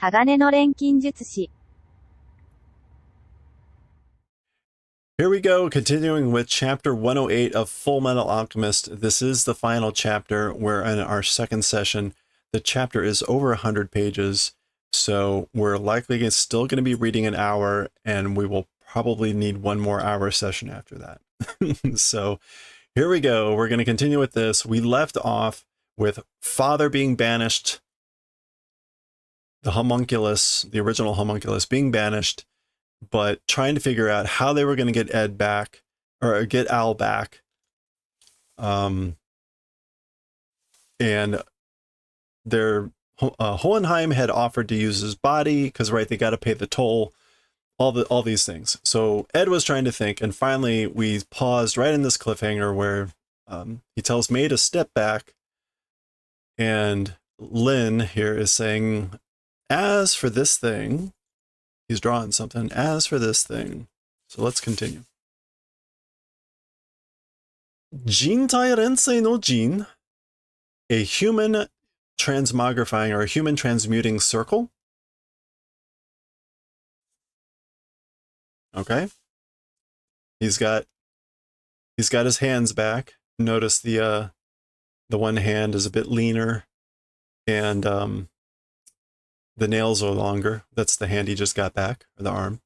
鋼の錬金術師 Here we go, continuing with chapter 108 of Fullmetal Alchemist. This is the final chapter. We're in our second session. The chapter is over 100 pages, so we're likely still going to be reading an hour, and we will probably need 1 more hour session after that. So here we go. We're going to continue with this. We left off with Father being banished, the homunculus, the original homunculus being banished, but trying to figure out how they were going to get Ed back, or get Al back. And Hohenheim had offered to use his body because, right, they got to pay the toll, all these things. So Ed was trying to think, and finally we paused right in this cliffhanger where he tells May to step back, and Lynn here is saying, as for this thing, he's drawing something. As for this thing. So let's continue. Jintai Rensei no Jin, a human transmogrifying or a human transmuting circle. Okay. He's got his hands back. Notice the one hand is a bit leaner, and the nails are longer. That's the hand he just got back, or the arm.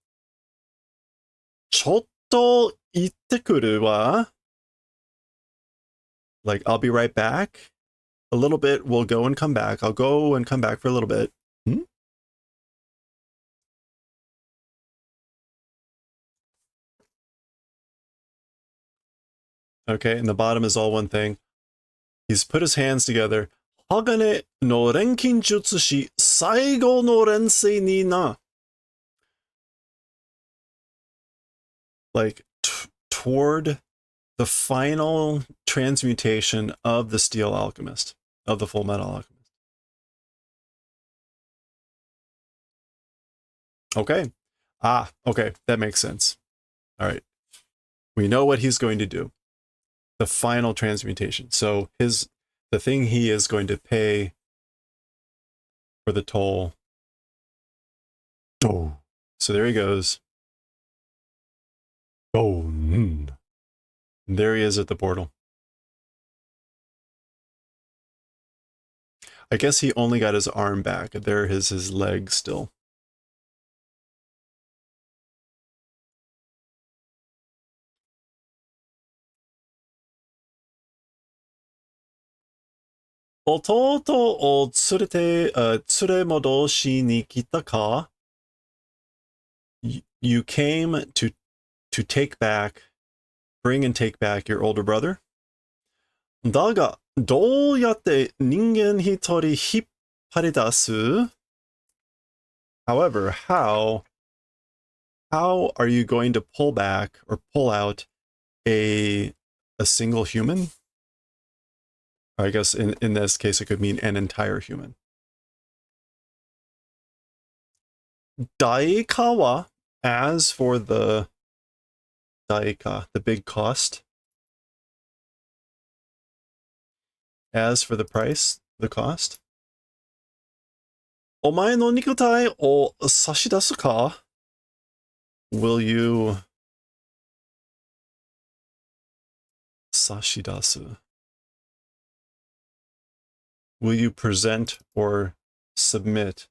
Chotto itte kuru wa. Like, I'll be right back. A little bit, we'll go and come back. I'll go and come back for a little bit. Okay, and the bottom is all one thing. He's put his hands together. Hagane no renkin jutsu shi saigo no rensei ni na. Like, toward the final transmutation of the Steel Alchemist, of the Fullmetal Alchemist. Okay. Okay, that makes sense. All right. We know what he's going to do. The final transmutation. So the thing he is going to pay for the toll. Oh. So there he goes. Oh. There he is at the portal. I guess he only got his arm back. There is his leg still. Ototo o tsuremodoshi ni kita ka? You came to take back, bring and take back your older brother? Daga, dou yatte ningen hitori hipparidasu? However, how are you going to pull back or pull out a single human? I guess in this case it could mean an entire human. Daika wa, as for the daika, the big cost. As for the price, the cost. Omae no nikutai o sashidasu ka? Will you sashidasu? Will you present or submit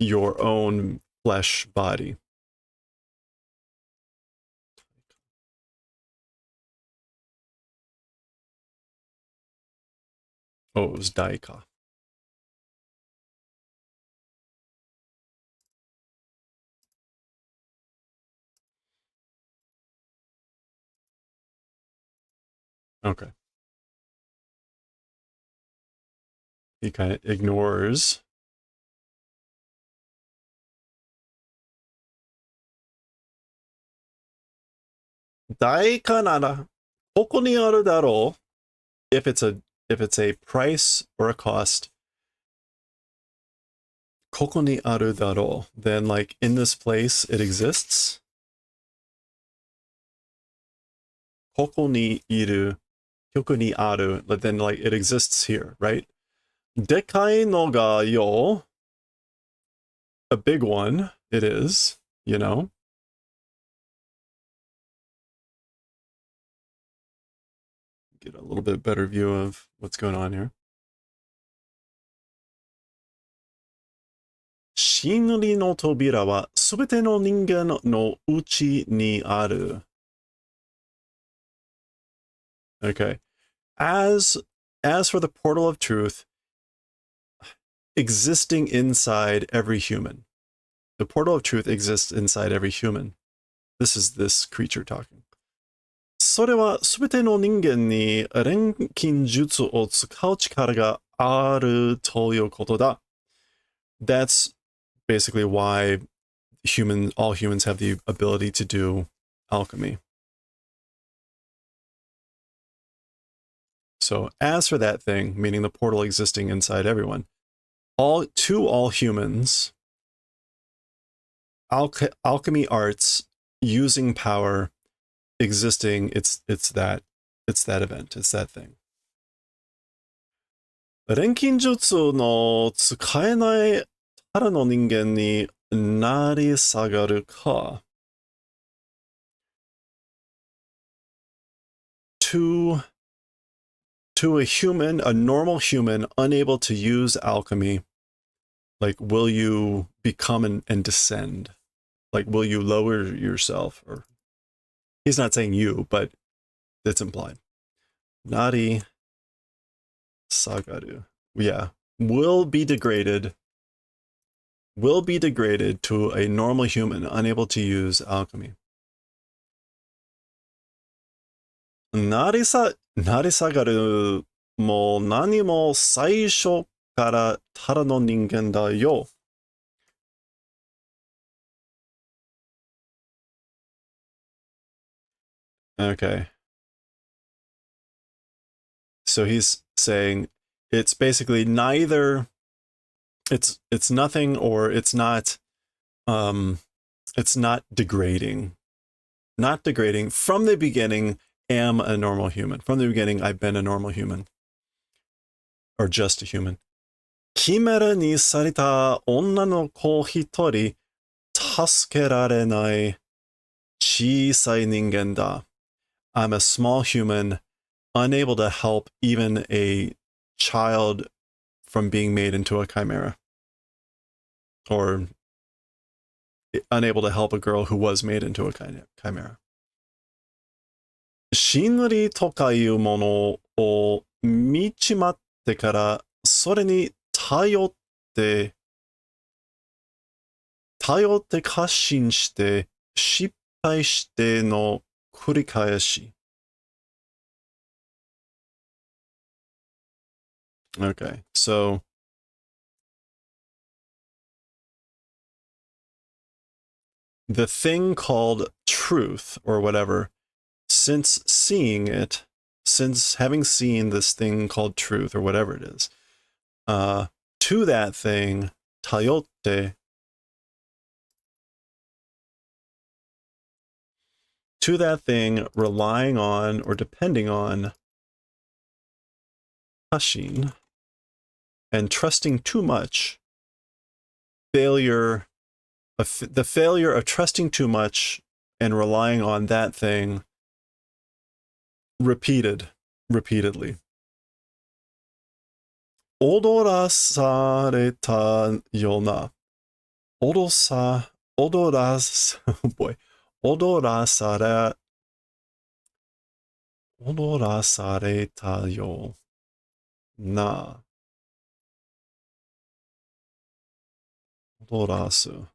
your own flesh body? Oh, it was daika. Okay. He kind of ignores. Daika nara koko ni aru daro. If it's a price or a cost, koko ni aru daro, then like in this place it exists. Koko ni iru Kyoku ni aru, but then like it exists here, right? Dekai no ga yo, a big one, it is, you know. Get a little bit better view of what's going on here. Shinri no tobira wa subete no ningen no uchi ni aru. Okay. As for the portal of truth, existing inside every human. The portal of truth exists inside every human. This is this creature talking. それはすべての人間に錬金術を使う力があるということだ. That's basically why all humans have the ability to do alchemy. So as for that thing, meaning the portal existing inside everyone, all humans, alchemy arts using power existing, it's that event, it's that thing. 錬金術の使えないただの人間になり下がるか。To a human, a normal human, unable to use alchemy, like, will you become and descend? Like, will you lower yourself? Or he's not saying you, but it's implied. Nari sagaru. Yeah. Will be degraded to a normal human unable to use alchemy. Narisagaru mo nani mo saisho kara tara no ningen da yo. Okay. So he's saying it's basically neither, it's nothing, or it's not degrading. Not degrading. From the beginning, am a normal human. From the beginning, I've been a normal human. Or just a human. Kimera ni sarita onna no ko hitori tasukerarenai chisai ningen da. I'm a small human, unable to help even a child from being made into a chimera. Or unable to help a girl who was made into a chimera. Shinri toka iu mono o michimatte kara sore ni tayotte kashin shite shippai shite no kurikaeshi. Okay, so the thing called truth, or whatever, since having seen this thing called truth, or whatever it is, to that thing, tayotte, to that thing, relying on or depending on kashin, and trusting too much, the failure of trusting too much and relying on that thing repeatedly. Odorasareta yona. Odorasareta yo na. Odorasu.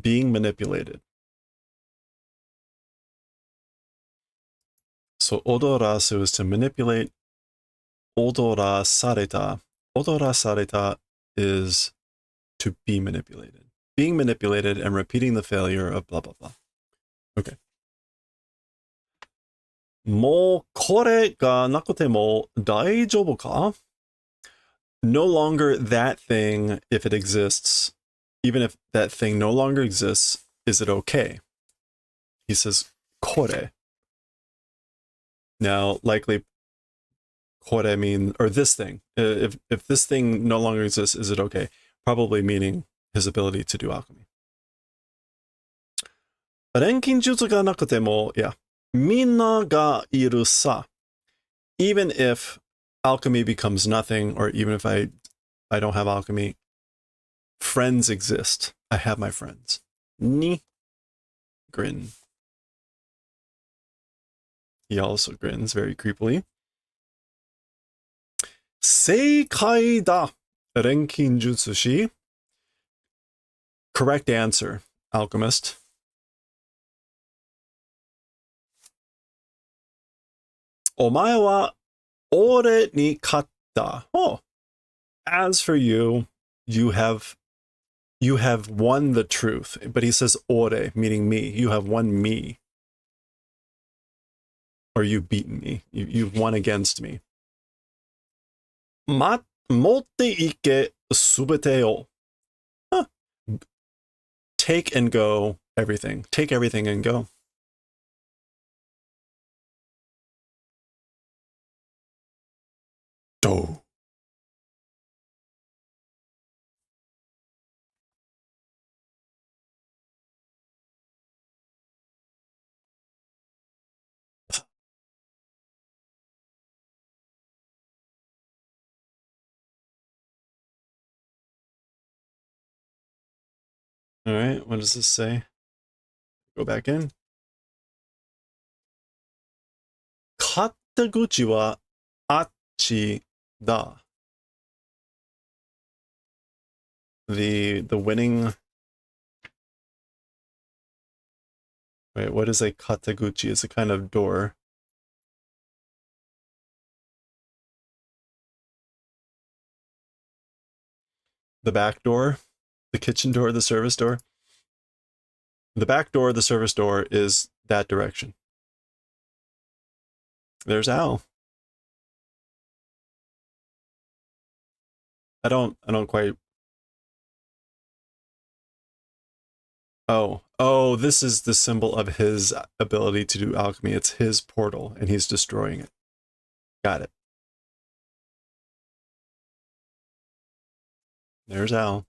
Being manipulated. So odorasu is to manipulate. Odorasareta is to be manipulated. Being manipulated and repeating the failure of blah, blah, blah. Okay. Mo kore ga nakute mo daijoubu ka? No longer that thing, if it exists, even if that thing no longer exists, is it okay? He says kore. Now, likely, kore mean, or this thing. If this thing no longer exists, is it okay? Probably meaning his ability to do alchemy. 錬金術がなくても、yeah, みんながいるさ. Even if alchemy becomes nothing, or even if I don't have alchemy, friends exist. I have my friends. Ni grin. He also grins very creepily. 正解だ, 錬金術師. Correct answer, alchemist. お前は俺に勝った. Oh, as for you, you have won the truth. But he says ore, meaning me. You have won me. Or you've beaten me. You've won against me. 持っていけすべてを. Huh. Take and go everything. Take everything and go. Do. All right, what does this say? Go back in. 勝手口はあっちだ. The winning. Wait, what is a kataguchi? It's a kind of door. The back door, the kitchen door, the service door. The back door, the service door is that direction. There's Al. I don't quite. Oh, this is the symbol of his ability to do alchemy. It's his portal, and he's destroying it. Got it. There's Al.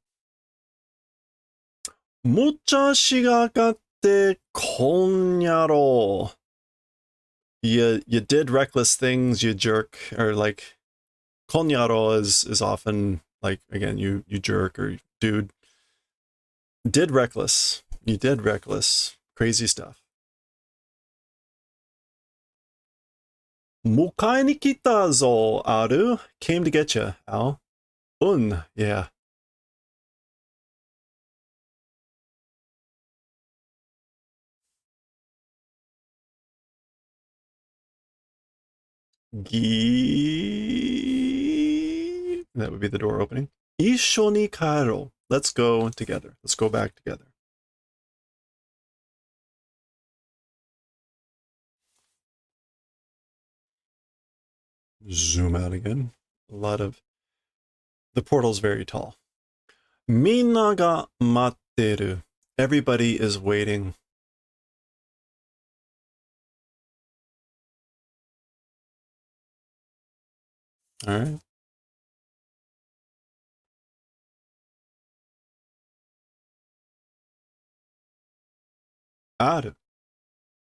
むちゃしがかってこんやろ. You did reckless things, you jerk. Or like, konyaro is often like, again, you jerk or dude. Did reckless. You did reckless. Crazy stuff. 迎えに来たぞ, Aru. Came to get you, Al. Yeah. That would be the door opening. 一緒に帰ろう. Let's go together. Let's go back together. Zoom out again. A lot of... The portal's very tall. みんなが待ってる. Everybody is waiting. All right.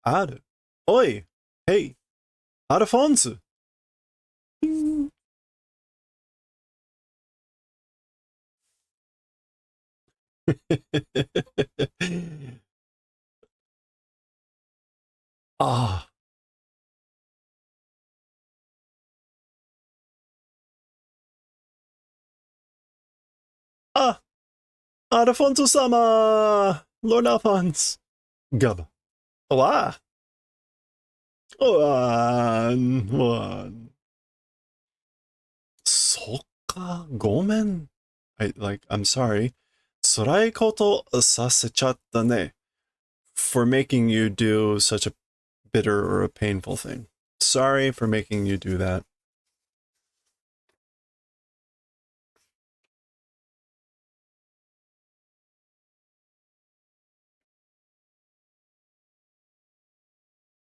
Aru. Oi. Hey. Alfonso. Ah. Ah. Alfonso-sama. Lord Alphonse. Gub. Olá. One. そっか、ごめん. I'm sorry. 辛いことさせちゃったね. For making you do such a bitter or a painful thing. Sorry for making you do that.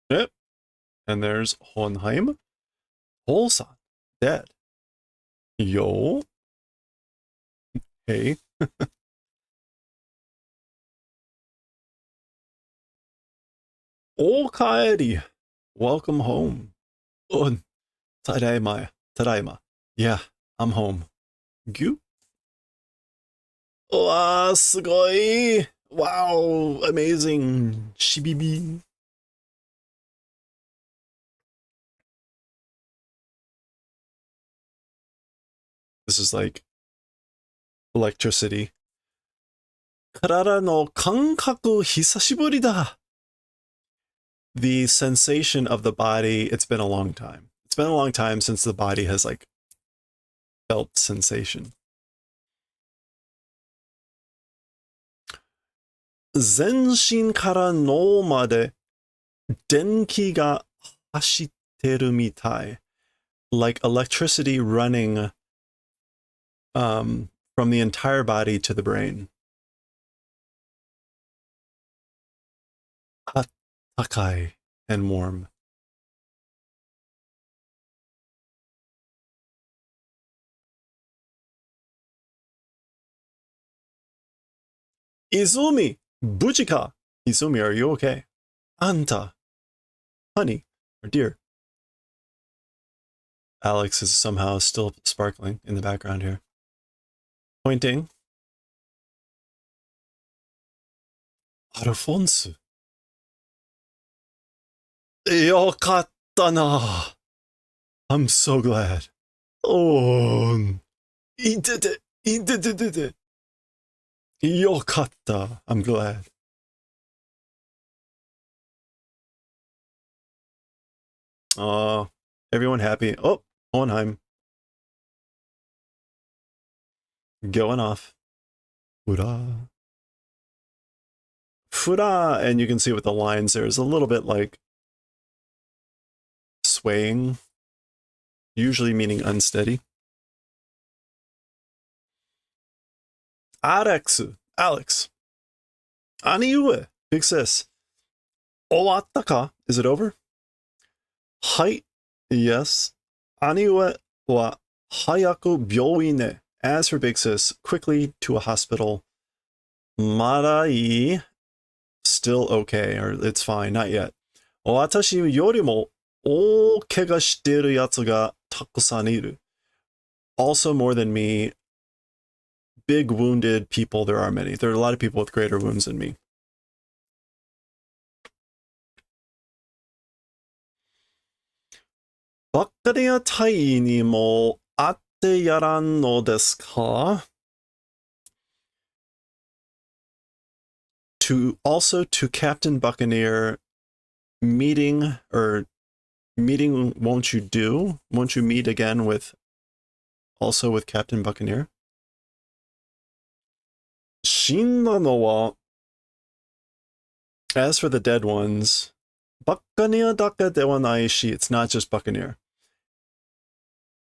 Yep. And there's Honheim. Holsan, dead. Yo. Hey. Okaeri. Welcome home. Un. Tadaima. Tadaima. Yeah, I'm home. Gyu. Wow, sugoi. Wow, amazing. Shibibi. This is like electricity. Karara no kankaku hisashiburi da. The sensation of the body, it's been a long time. It's been a long time since the body has like felt sensation. Zenshin kara no made denki ga hashiteru mitai. Like electricity running from the entire body to the brain. Takai and warm. Izumi, Bujika. Izumi, are you okay? Anta, honey, or dear. Alex is somehow still sparkling in the background here. Pointing. Alfonso. Yokatta na. I'm so glad. Oh, he did it. He did it. Yokatta. I'm glad. Everyone happy. Oh, Hohenheim. Going off. Fura. Fura. And you can see with the lines there's a little bit like swaying, usually meaning unsteady. Alex. Aniue. Big sis. Owatta ka? Is it over? Hai. Yes. Aniue wa hayaku byouin ne. As for big sis, quickly to a hospital. Marai. Still okay, or it's fine, not yet. Watashi yorimo o kega shiteru yatsu ga takusan iru. Also more than me, big wounded people, there are many. There are a lot of people with greater wounds than me. Bakkaria tai ni mo atte yaran no desu ka? To Captain Buccaneer, meeting, won't you meet again with Captain Buccaneer? Shinna no wa. As for the dead ones, Buccaneer dake de wa nai shi, it's not just Buccaneer.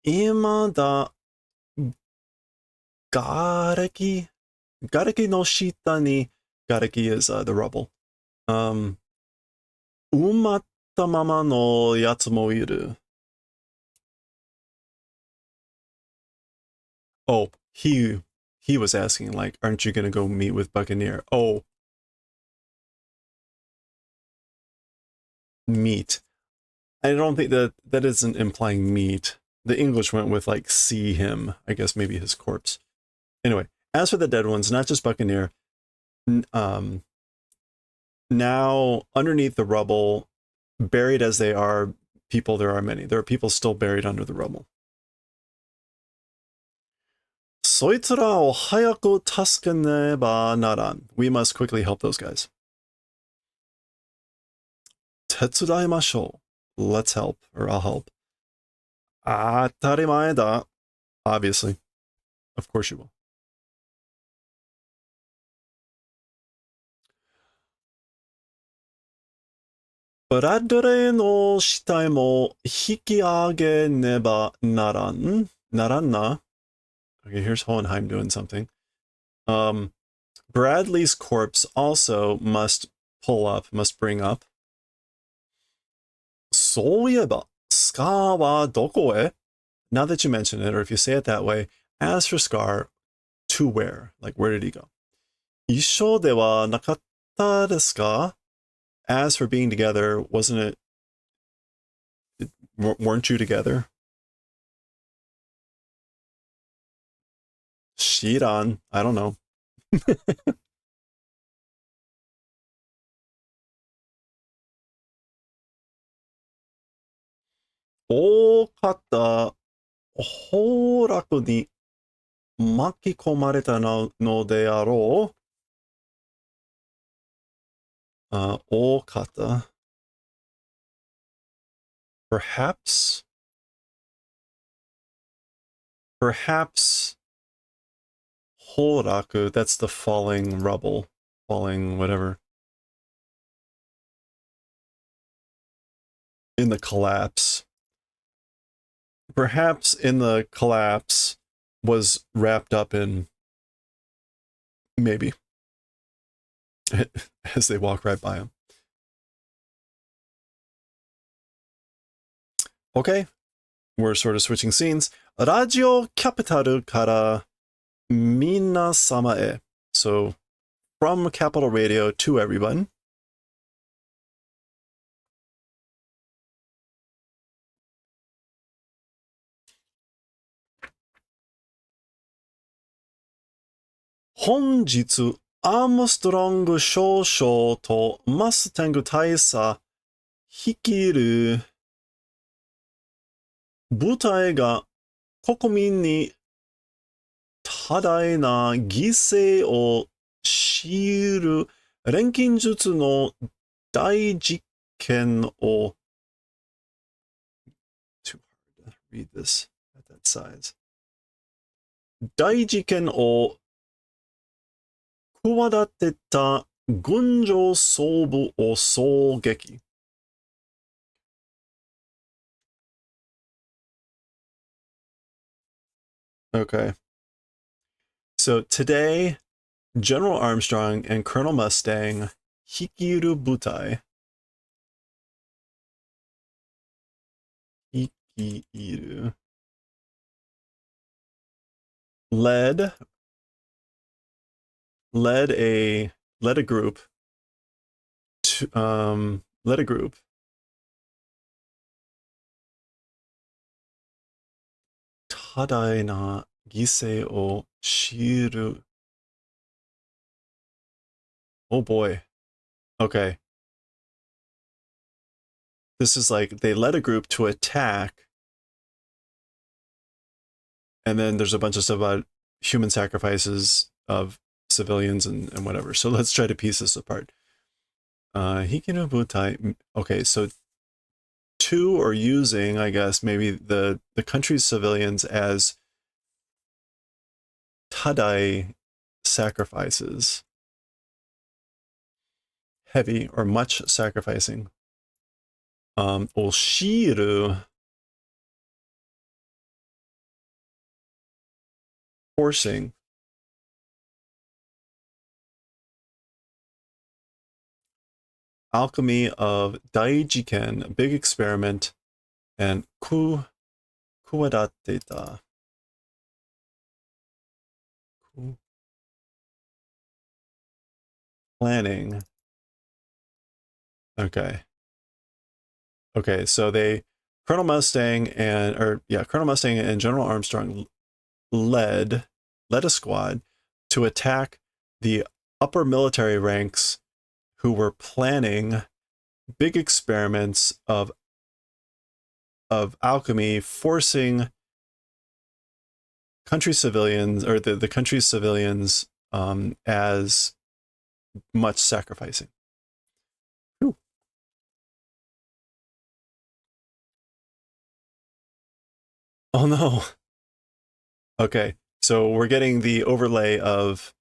Ima da gareki no shita ni, gareki is the rubble. Umatta mama no yatsu mo iru. Oh, he was asking, like, aren't you gonna go meet with Buccaneer? Oh. Meet. I don't think that isn't implying meet. The English went with, like, see him. I guess maybe his corpse. Anyway, as for the dead ones, not just Buccaneer, now underneath the rubble, buried as they are, people, there are many. There are people still buried under the rubble. Soitsura o hayaku tasukeneba naran. We must quickly help those guys. Tetsudaimashou. Let's help, or I'll help. Atarimae da. Obviously. Of course you will. Bradley no shitai mo hikiage neba naran. Naranna. Okay, here's Hohenheim doing something. Bradley's corpse also must bring up. そういえば、Scar はどこへ? Now that you mention it, or if you say it that way, as for Scar, to where? Like, where did he go? 一緒ではなかったですか? As for being together, wasn't weren't you together? 知らん. I don't know. 大方、崩落に巻き込まれたのであろう。大方。Perhaps, Horaku, that's the falling rubble, falling whatever. In the collapse. Perhaps in the collapse was wrapped up in maybe as they walk right by him. Okay, we're sort of switching scenes. Radio Capital kara minasama e. So from Capital Radio to everyone. Honjitsu アームストロング少将とマスタング大佐率いる部隊が国民に多大な犠牲を強いる錬金術の大実験を Too hard to read this at that size. 大事件を企てた軍上総部を狙撃。Okay. So today, General Armstrong and Colonel Mustang 率いる部隊。率いる。led a group to led a group多大な犠牲を強いる Oh boy. Okay. This is like they led a group to attack, and then there's a bunch of stuff about human sacrifices of civilians and whatever. So let's try to piece this apart. Hikino Butai. Okay, so to or using, I guess, maybe the country's civilians as tadai sacrifices. Heavy or much sacrificing. Oshiru. Forcing. Alchemy of Daijiken, big experiment, and Kuwadateta. Planning. Okay. Okay, so Colonel Mustang and General Armstrong led a squad to attack the upper military ranks who were planning big experiments of alchemy, forcing country civilians or the country's civilians as much sacrificing. Ooh. Oh no. Okay, so we're getting the overlay of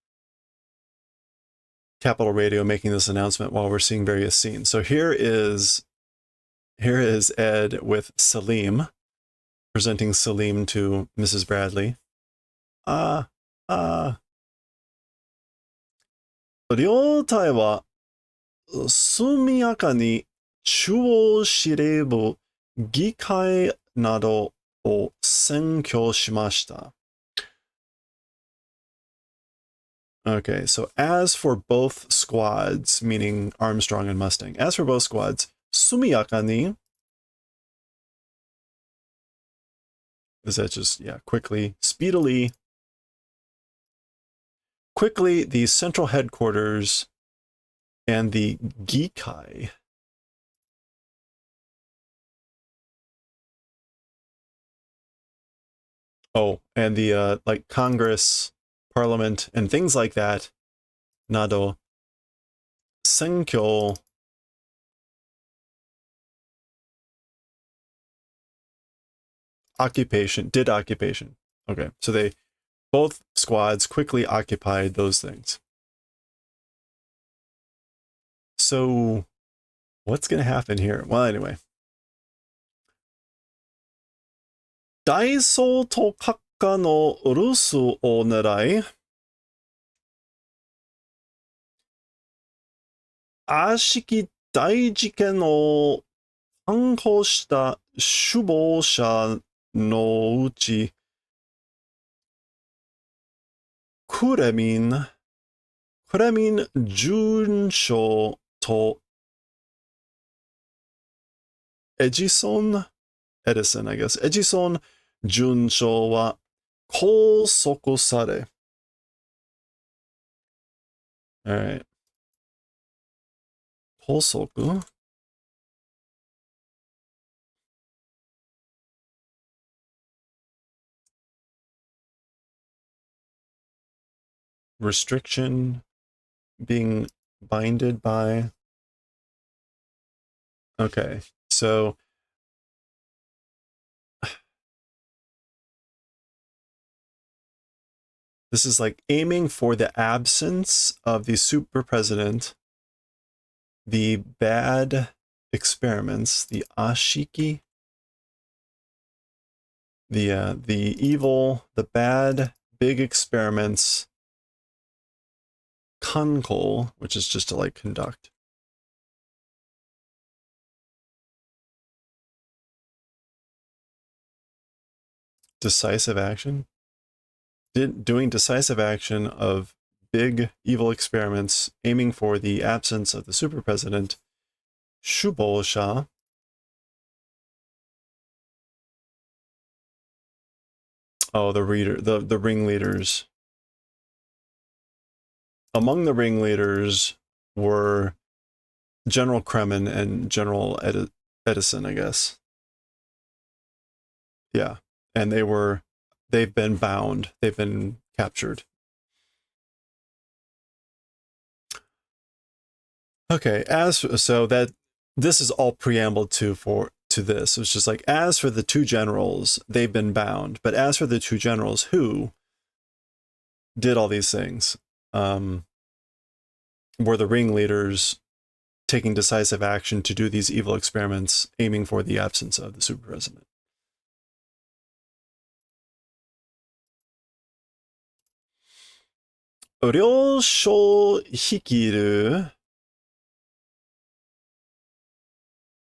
Capital Radio making this announcement while we're seeing various scenes. So here is Ed with Salim, presenting Salim to Mrs. Bradley. 両隊は速やかに中央司令部議会などを占拠しました。Okay, so as for both squads, meaning Armstrong and Mustang, as for both squads, 速やかに is that just, yeah, quickly, speedily, quickly, the central headquarters and the Gikai. Oh, and the like Congress, Parliament, and things like that. Nado. Senkyo. Occupation. Did occupation. Okay, so they both squads quickly occupied those things. So what's going to happen here? Well, anyway. 大総と閣下の留守を狙い、悪しき大事件を犯行した首謀者のうち、クレミン准将とエジソン Edison, I guess. エジソン准将は拘束され。Alright. 拘束 Restriction, being binded by. Okay, so this is like aiming for the absence of the super president, the bad experiments, the ashiki, the evil, the bad big experiments, kankol, which is just to like conduct. Decisive action. Doing decisive action of big evil experiments aiming for the absence of the super president, Shubosha. Oh, the ringleaders. Among the ringleaders were General Kremen and General Edison, I guess. Yeah, and they've been bound. They've been captured. Okay, so that this is all preamble to this. It's just like, as for the two generals, they've been bound. But as for the two generals who did all these things, were the ringleaders taking decisive action to do these evil experiments, aiming for the absence of the super president. Ryosho hikiru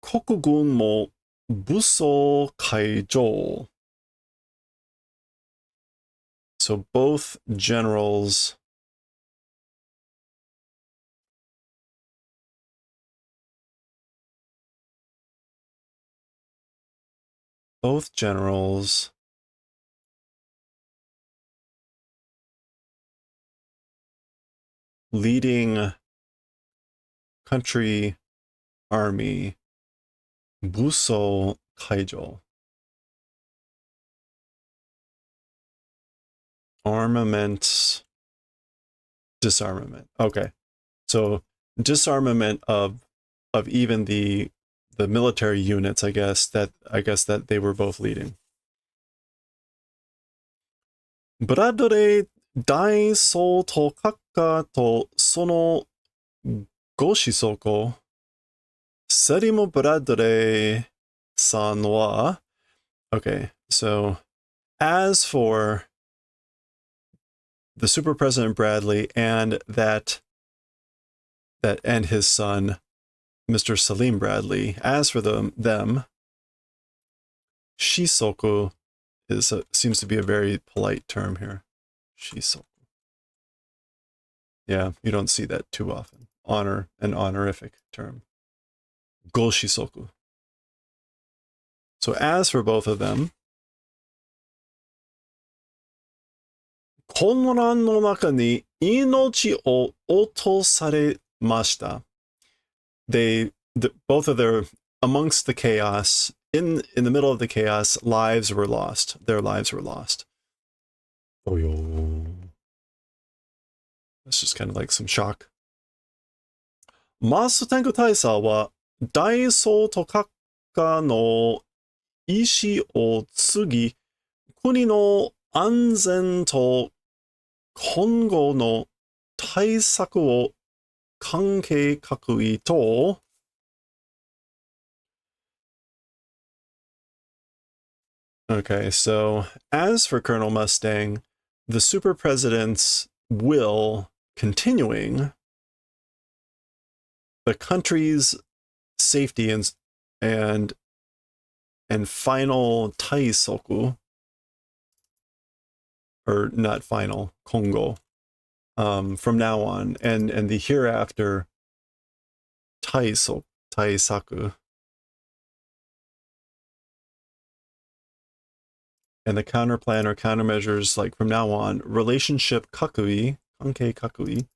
国軍も武装解除. So both generals leading country army, Buso Kaijo. Armament, disarmament. Okay. So disarmament of even the military units, I guess that they were both leading. Bradley 大総と閣下とそのご子息、セリム・ブラッドレーさんは、okay, so as for the Super President Bradley and that and his son Mr. Salim Bradley. As for them, shisoku seems to be a very polite term here. Shisoku. Yeah, you don't see that too often. Honor, an honorific term. Go shisoku. So as for both of them, 混乱の中に命を落とされました。Both of amongst the chaos, in the middle of the chaos, lives were lost. Their lives were lost. Oh, yo. That's just kind of like some shock. マステング大佐は大総督閣下の意思を継ぎ、国の安全と今後の対策を関係各位と Okay, so as for Colonel Mustang, the super president's will continuing the country's safety and final taisoku, or not final, kongo, from now on, and the hereafter taisaku, and the counterplan or countermeasures, like from now on, relationship kakui, kankei kakui,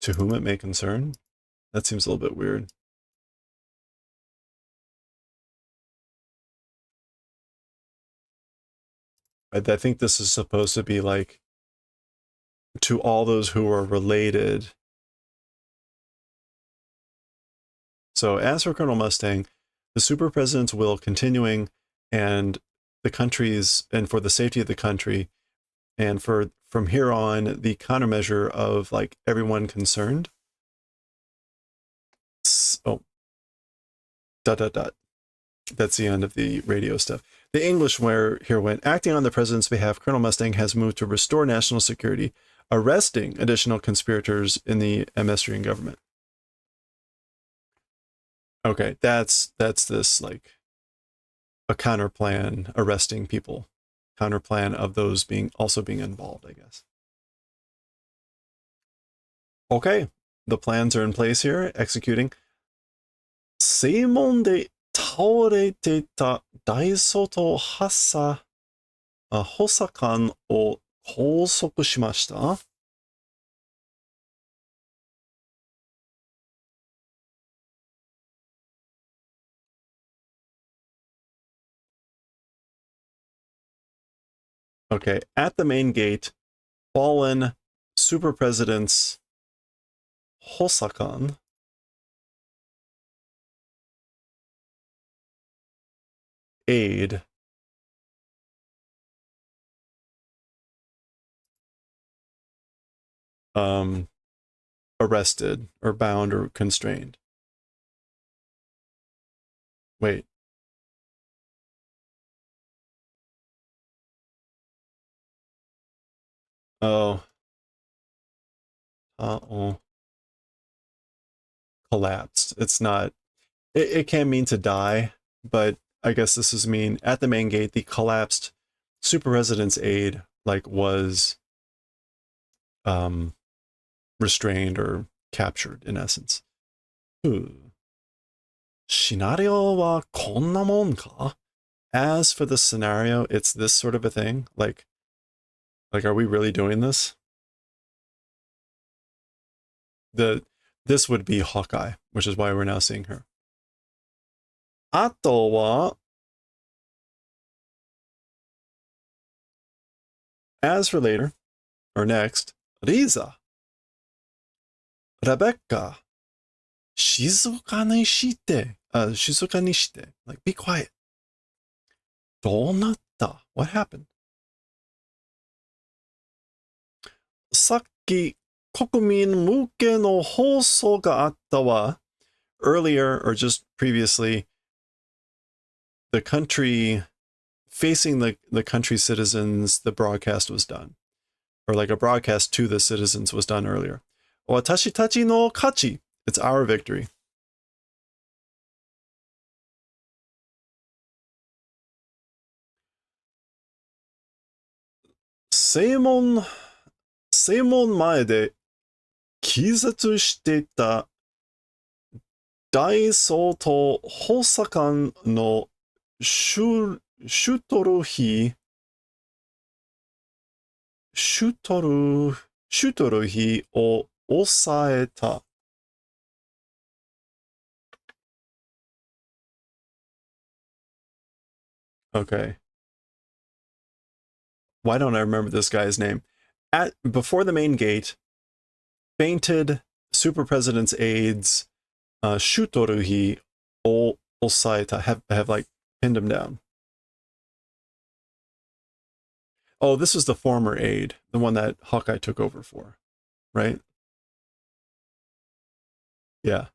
to whom it may concern. That seems a little bit weird. I think this is supposed to be like to all those who are related. So as for Colonel Mustang, the super president's will continuing and the country's, and for the safety of the country, and for from here on, the countermeasure of like everyone concerned. Oh, ... That's the end of the radio stuff. The English here went, acting on the president's behalf, Colonel Mustang has moved to restore national security, arresting additional conspirators in the Amestриan government. Okay, that's this like a counterplan arresting people. Counterplan of those also being involved, I guess. Okay, the plans are in place here, executing. 正門で倒れていた大外補佐官を拘束しました。Okay, at the main gate, fallen super president's Hosakan aide arrested or bound or constrained. Wait. Oh. Uh-oh. Collapsed. It's not... It can mean to die, but I guess this is mean at the main gate, the collapsed super resident's aide like was restrained or captured in essence. Scenario wa konna mon ka? As for the scenario, it's this sort of a thing. Like are we really doing this? This would be Hawkeye, which is why we're now seeing her. あとは as for later, or next, Riza, Rebecca, 静かにして、静かにして、like be quiet. どうなった? What happened? さっき国民向けの放送があったわ。Earlier, or just previously, the country facing the country citizens, the broadcast was done. Or like a broadcast to the citizens was done earlier. Watashi tachi no kachi. It's our victory. Seimon mae de kizetsu shite ita 大総統補佐官のシュトルヒを抑えた。Okay. Why don't I remember this guy's name? Before the main gate, fainted Super President's aides, Shutoruhi o Osaeta have like pinned him down. Oh, this is the former aide, the one that Hawkeye took over for, right? Yeah.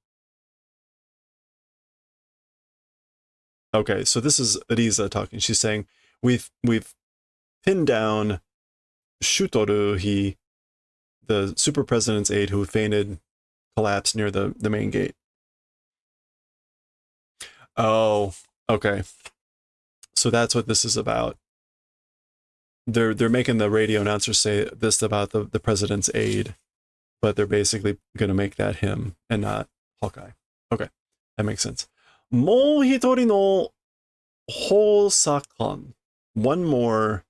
Okay, so this is Riza talking. She's saying, we've pinned down Shutoruhi, the Super President's aide who fainted, collapsed near the main gate. Oh, okay. So that's what this is about. They're making the radio announcer say this about the president's aide, but they're basically going to make that him and not Hawkeye. Okay, that makes sense. もう一人の補佐官. One more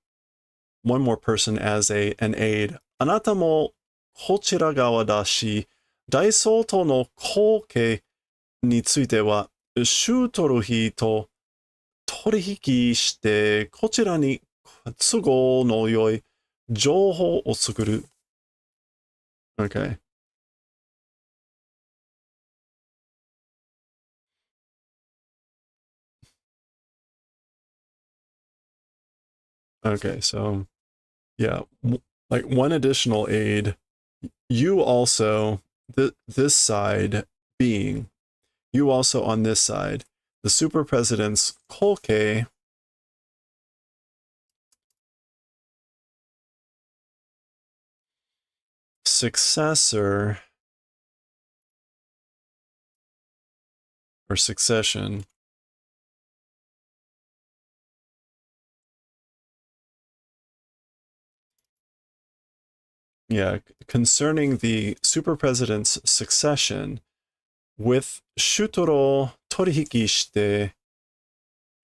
person as an aide. あなたもこちら側だし、大総統の後継については、シュートルヒと取引してこちらに都合の良い情報を作る。Okay. Okay, so yeah, like one additional aid. You also, this side being, you also on this side, the Super President's Kolke successor or succession. Yeah, concerning the Super President's succession with Shutoro Torihiki shite,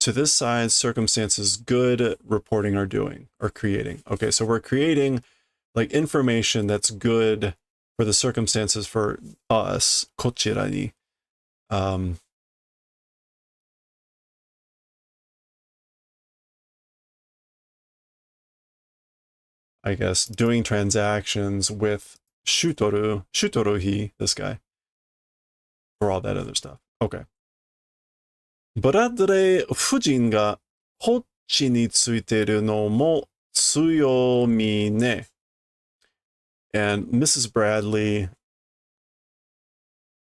to this side, circumstances good reporting or doing or creating. Okay, so we're creating like information that's good for the circumstances for us, kochira ni. I guess doing transactions with Shutoruhi, this guy, for all that other stuff. Okay. ブラッドレー夫人がホッチについてるのも強みね. And Mrs. Bradley,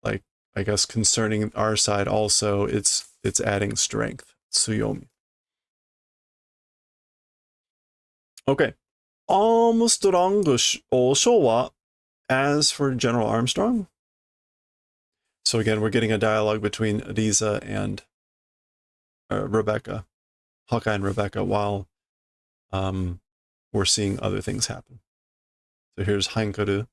like, I guess concerning our side also, it's adding strength. 強み. Okay. Armstrong or Showa, as for General Armstrong. So again, we're getting a dialogue between Riza and Rebecca, Hawkeye and Rebecca, while we're seeing other things happen. So here's Hankaru.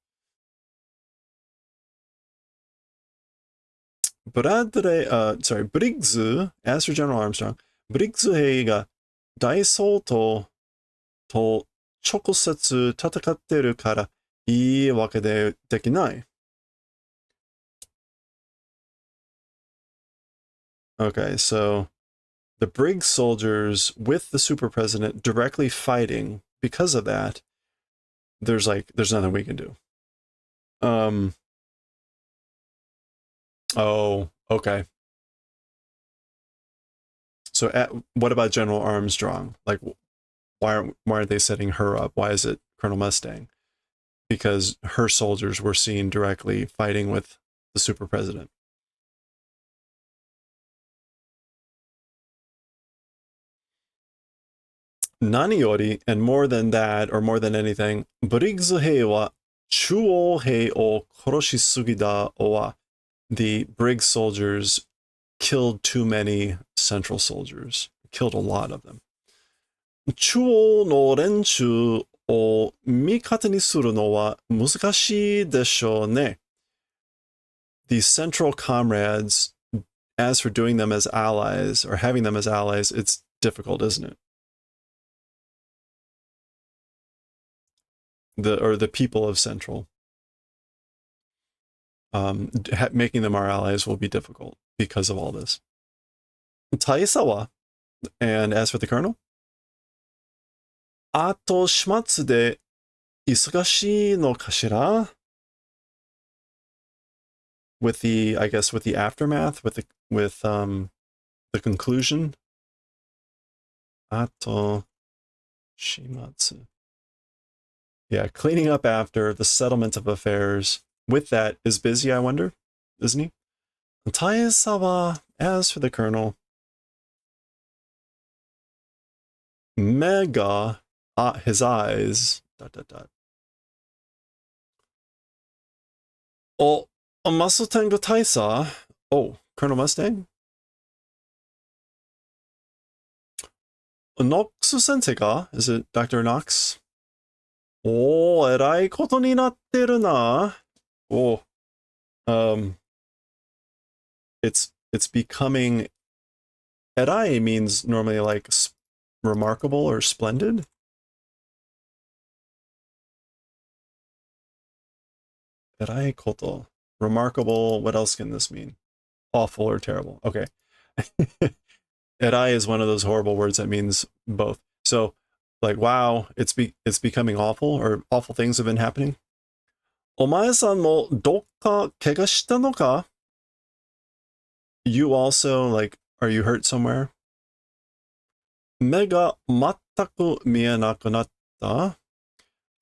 Briggs, as for General Armstrong, Briggs 兵が大総統と直接戦ってるからいいわけできない. Okay, so the Briggs soldiers with the Super President directly fighting, because of that, there's nothing we can do. Oh, okay. So what about General Armstrong? Like, why aren't they setting her up? Why is it Colonel Mustang? Because her soldiers were seen directly fighting with the Super President. Naniori, and more than that, or more than anything, Briggs hei wa chuo hei o koroshisugida wa. The Briggs soldiers killed too many central soldiers. Killed a lot of them. Chuo no renshu o mikata ni suru no wa muzukashii desho ne. These central comrades, as for doing them as allies, or having them as allies, it's difficult, isn't it? The people of Central. Making them our allies will be difficult because of all this. Taisawa, and as for the colonel, ato shimatsu de isugashii no kashira? With the, I guess, with the aftermath, with the conclusion. Ato shimatsu. Yeah, cleaning up after the settlement of affairs. With that, is busy, I wonder, isn't he? Taisawa, as for the colonel, mega, his eyes, ... Oh, Masutengo Taisa. Oh, Colonel Mustang? Noxu sensei ka? Is it Dr. Knox? Oh, erai koto ni natteru na. Oh, it's becoming. Erai means normally like remarkable or splendid. Erai koto, remarkable. What else can this mean? Awful or terrible? Okay. Erai is one of those horrible words that means both. So, like, wow, it's becoming awful, or awful things have been happening. Omae-san mo dokka kega shita no ka? You also, like, are you hurt somewhere? Me ga mattaku mianaku natta.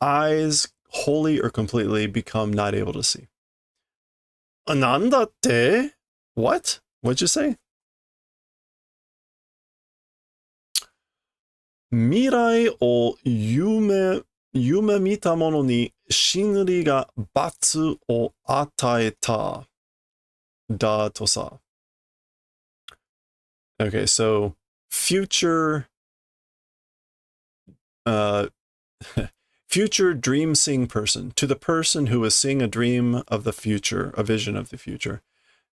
Eyes wholly or completely become not able to see. Anandatte? What? What'd you say? Mirai o yume mita mono ni shinri ga batsu o ataeta da to sa. Okay, so future future dream seeing person, to the person who is seeing a dream of the future, a vision of the future.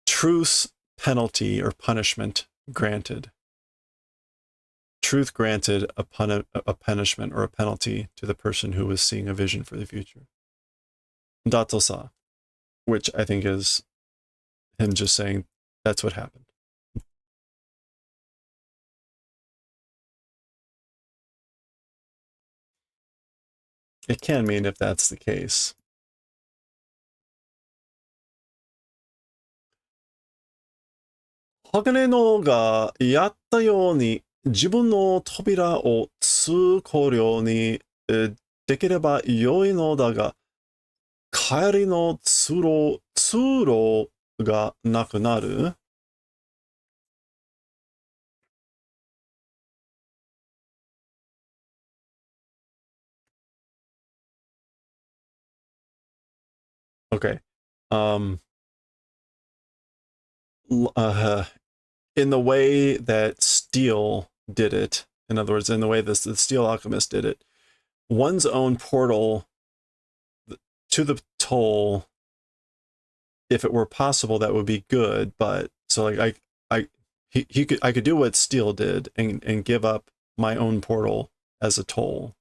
Truth, penalty or punishment granted. Truth granted, a punishment or a penalty to the person who was seeing a vision for the future. Datosa, which I think is him just saying that's what happened. It can mean if that's the case. Hagane no ga yatta you ni jibun no tobira o tsukouryo ni dekereba yoi no da ga, kaeri no tsuro ga nakunaru. Okay. In the way that Steel did it, in other words, in the way the Steel Alchemist did it, one's own portal to the toll, if it were possible, that would be good. But so like I could do what Steel did and give up my own portal as a toll.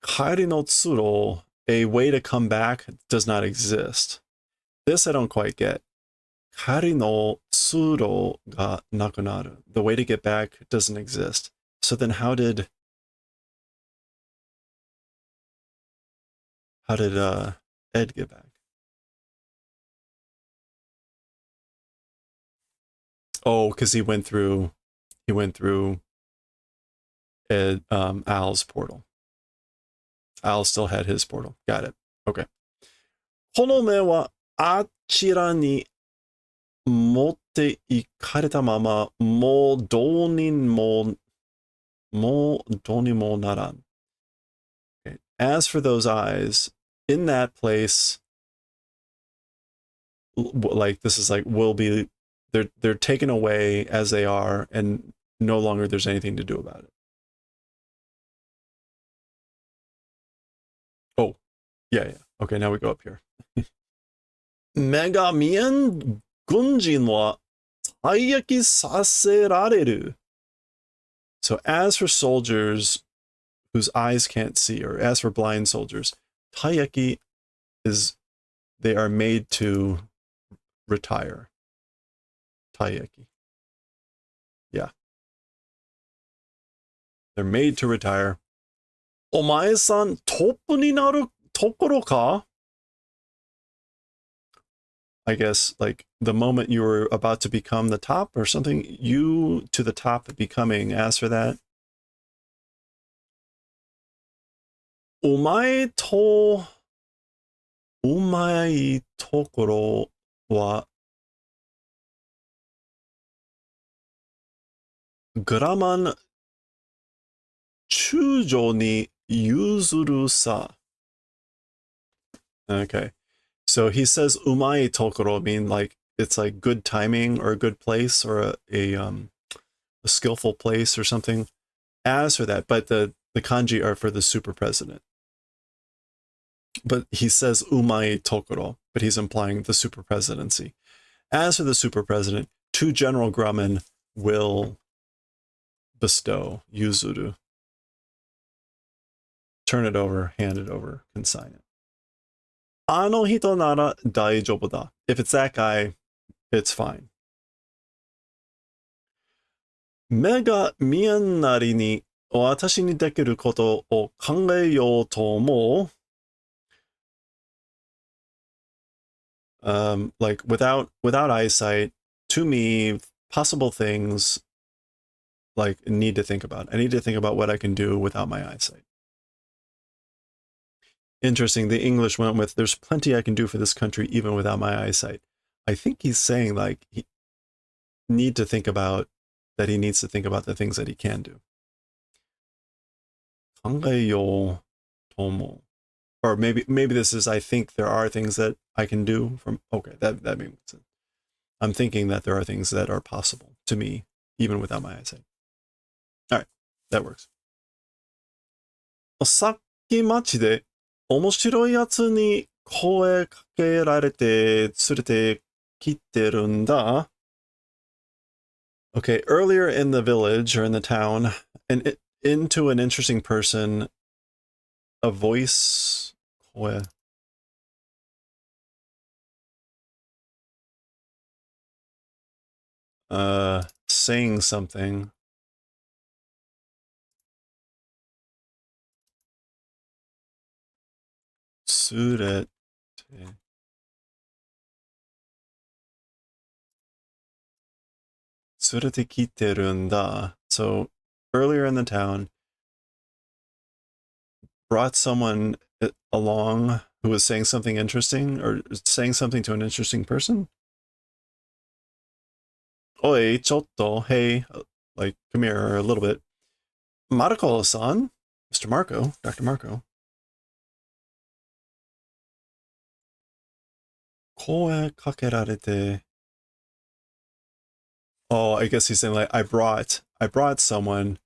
Kaeri no tsuro, a way to come back, does not exist. This I don't quite get. Kaeri no tsuro ga nakunaru. The way to get back doesn't exist. So then how did Ed get back? Oh, because he went through Ed, Al's portal. Al still had his portal. Got it. Okay. この目はあちらに持っていかれたまま、もうどうにももうどうにもならん. Okay. As for those eyes, in that place, like this is like will be they're taken away as they are, and no longer there's anything to do about it. Oh, yeah. Okay, now we go up here. 目が見えん軍人は退役させられる. So as for soldiers whose eyes can't see, or as for blind soldiers, 退役 is they are made to retire. 退役. Yeah. They're made to retire. お前さんトップになるところか? I guess like the moment you were about to become the top or something, you to the top becoming. As for that, お前とうまいところはグラマン中将に譲るさ. Okay. So he says umai tokoro mean like it's like good timing or a good place or a skillful place or something. As for that, but the kanji are for the super president. But he says umai tokoro, but he's implying the super presidency. As for the super president, to General Grumman will bestow, yuzuru. Turn it over, hand it over, consign it. あの人なら大丈夫だ. If it's that guy, it's fine. 目が見えんなりに私にできることを考えようと思う. Like without eyesight, to me, possible things like need to think about. I need to think about what I can do without my eyesight. Interesting. The English went with, there's plenty I can do for this country even without my eyesight. I think he's saying like he needs to think about the things that he can do. 考えようと思う. Or maybe this is, I think there are things that I can do from, okay, that makes sense. I'm thinking that there are things that are possible to me even without my eyesight. All right, that works. さっき街で面白いやつに声かけられて連れてきてるんだ. Okay, earlier in the village or in the town, and into an interesting person, a voice, 声, saying something. Surete. Surete kiterun da. So earlier in the town, brought someone along who was saying something interesting or saying something to an interesting person. Oi, chotto, hey, like, come here a little bit. Marco-san, Mr. Marco, Dr. Marco. Koe kakerarete. Oh, I guess he's saying like, I brought someone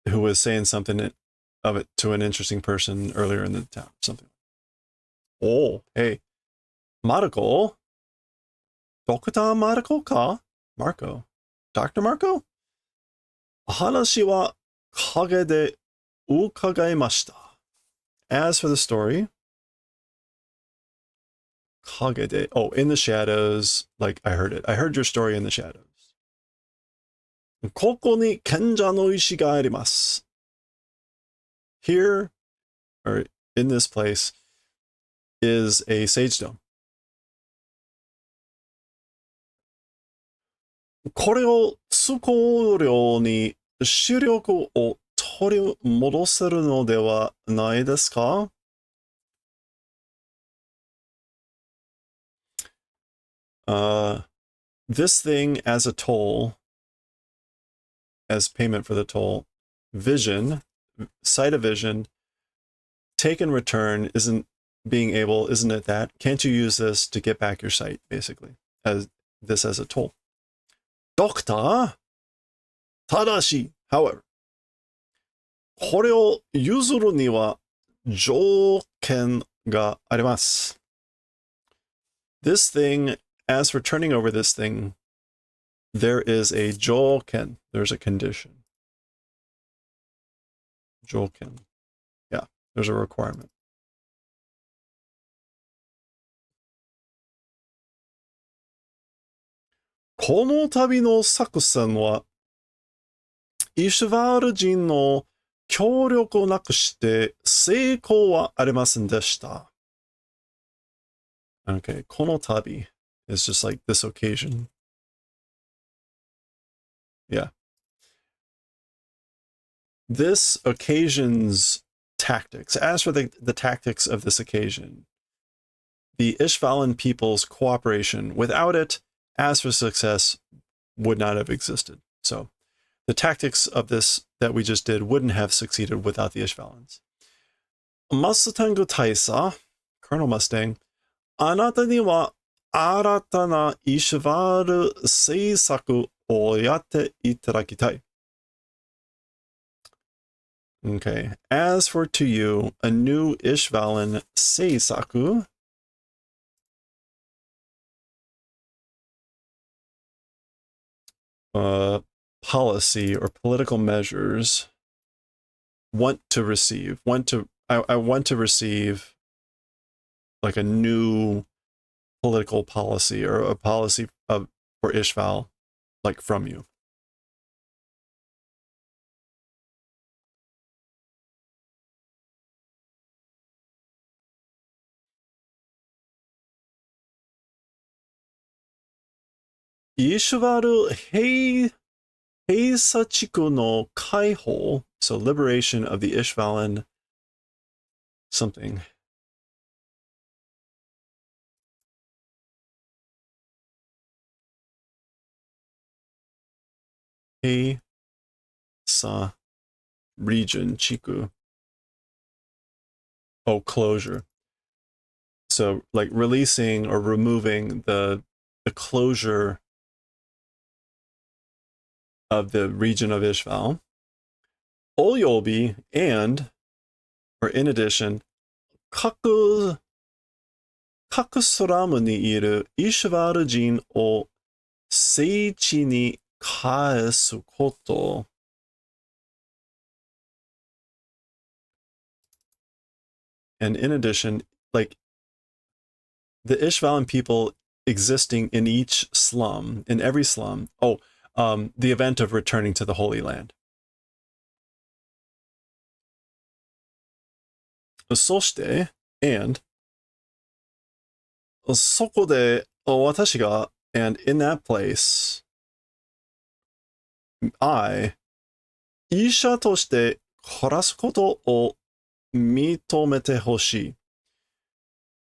who was saying something of it to an interesting person earlier in the town, something. Oh, hey, Marco. Dr. Marco ka? Marco. Dr. Marco? 話は陰で伺いました. As for the story, 陰で, oh, in the shadows, like I heard it. I heard your story in the shadows. ここに賢者の石があります. Here, or in this place, is a sage stone. これを使うように視力を取り戻せるのではないですか? This thing as a toll, as payment for the toll, vision, sight of vision, take and return isn't it that? Can't you use this to get back your sight, basically, as a tool? Doctor, tadashi, however, これを譲るには条件があります。This thing, as for turning over this thing, there is a 条件. There's a condition. 条件. Yeah, there's a requirement. この旅の作戦は、イシュヴァール人の協力をなくして成功はありませんでした。Okay, この旅 is just like this occasion. Yeah. This occasion's tactics. As for the tactics of this occasion, the Ishvalan people's cooperation, without it, as for success, would not have existed. So the tactics of this that we just did wouldn't have succeeded without the Ishvalans. Mustang Taisa, Colonel Mustang, あなたには新たなイシュヴァール政策をやっていただきたい。Okay. As for to you, a new Ishvalan seisaku, policy or political measures, I want to receive like a new political policy or a policy for Ishval, like from you. Ishvaru Heisachiku no Kaiho, so liberation of the Ishvalan something. Heisa region Chiku. Oh, closure. So like releasing or removing the closure of the region of Ishval. Oyobi and, or in addition, Kakusuramu ni iru Ishvaru jin o seichi ni kaesu koto. And in addition, like the Ishvalan people existing in each slum, in every slum. Oh, the event of returning to the Holy Land. そして、and そこで私が and in that place, I 医者として暮らすことを認めてほしい.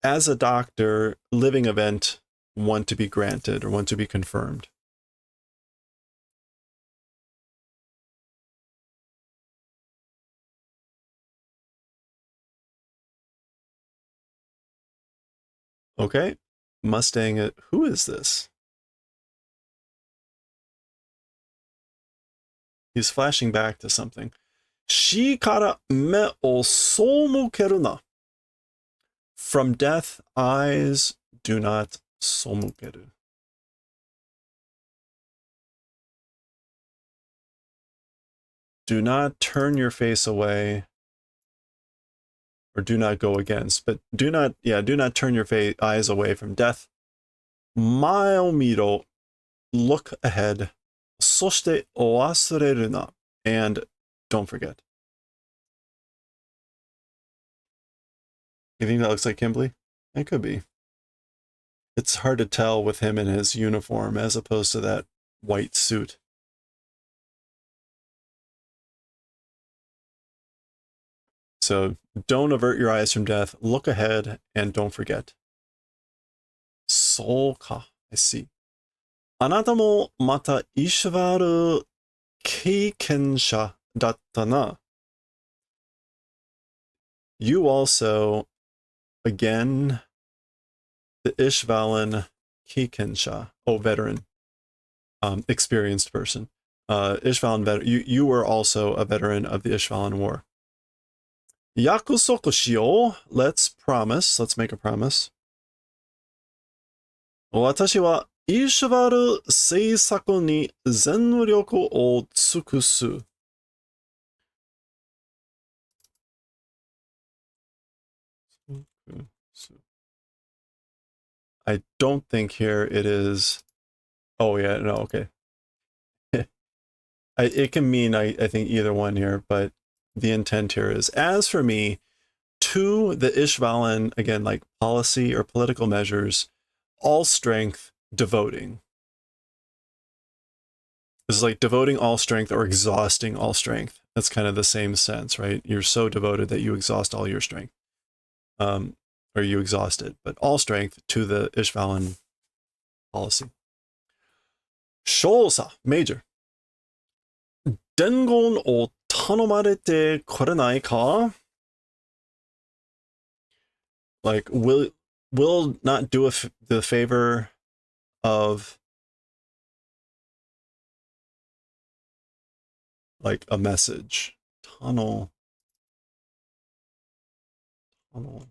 As a doctor, living event, want to be granted or want to be confirmed. Okay, Mustang, who is this? He's flashing back to something. Shi kara me o somukeru na. From death, eyes do not somukeru. Do not turn your face away, or do not go against, but do not turn your eyes away from death. Mae o miro, look ahead. Soshite oasureru na, and don't forget. You think that looks like Kimberly? It could be. It's hard to tell with him in his uniform as opposed to that white suit. So don't avert your eyes from death. Look ahead and don't forget. So ka, I see. あなたもまたイシュバル経験者 dattana. You also, again, the Ishvalan Kikensha, veteran, experienced person. Ishvalan veteran, you were also a veteran of the Ishvalan War. Yakusoku shio, let's promise, let's make a promise. Watashi wa Ishvaru seisaku ni zenryoku o tsukusu. I don't think here it is. Oh yeah, no, okay. It can mean, I think, either one here, but the intent here is, as for me, to the Ishvalan, again, like policy or political measures, all strength, devoting. This is like devoting all strength or exhausting all strength. That's kind of the same sense, right? You're so devoted that you exhaust all your strength. Or you exhaust it, but all strength to the Ishvalan policy. Shosa, major. Dengon o tanomarete korenai ka? Like, will not do the favor of like a message. Tunnel. Or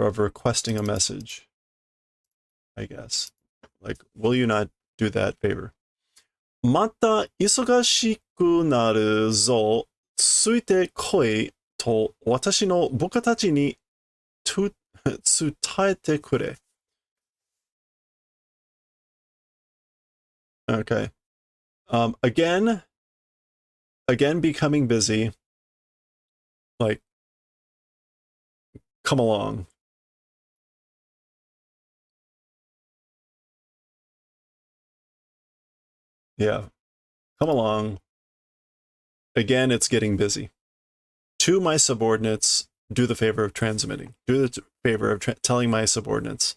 of requesting a message, I guess. Like, will you not do that favor? Mata isogashiku naru zo tsuite koi to watashi no buka tachi ni tsutaete kure. Okay. Again, becoming busy. Like, come along. Yeah. Come along. Again, it's getting busy. To my subordinates, do the favor of transmitting. Do the favor of telling my subordinates.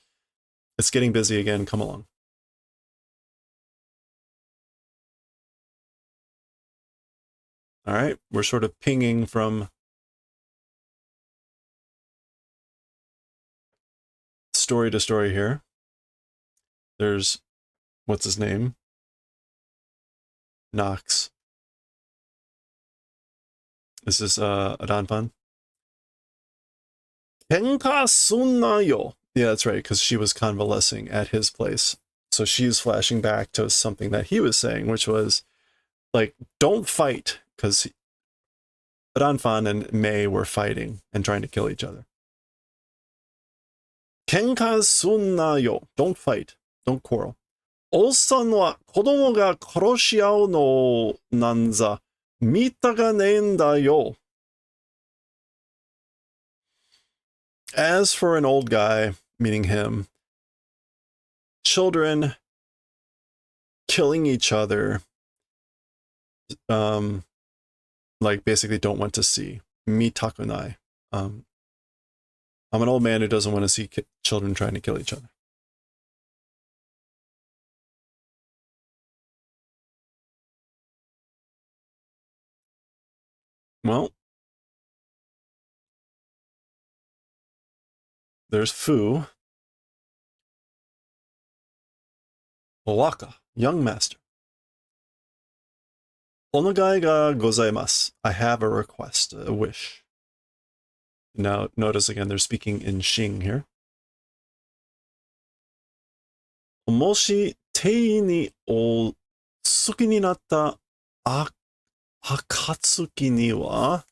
It's getting busy again. Come along. All right. We're sort of pinging from story to story here. There's, what's his name? Knox. Is this Adanpan? Kenka sunnayo. Yeah, that's right, because she was convalescing at his place. So she's flashing back to something that he was saying, which was, like, don't fight, because Adanpan and Mei were fighting and trying to kill each other. Kenka sunnayo. Don't fight. Don't quarrel. Osan wa kodomo ga koroshiau no nanza mita ga nenda yo. As for an old guy, meaning him, children killing each other, like, basically don't want to see. Mitakunai. I'm an old man who doesn't want to see children trying to kill each other. Well, there's Fu. Owaka, young master. Onagai ga gozaimasu. I have a request, a wish. Now, notice again, they're speaking in Shing here. Moshi tei ni o tsuki ni natta akatsuki ni wa.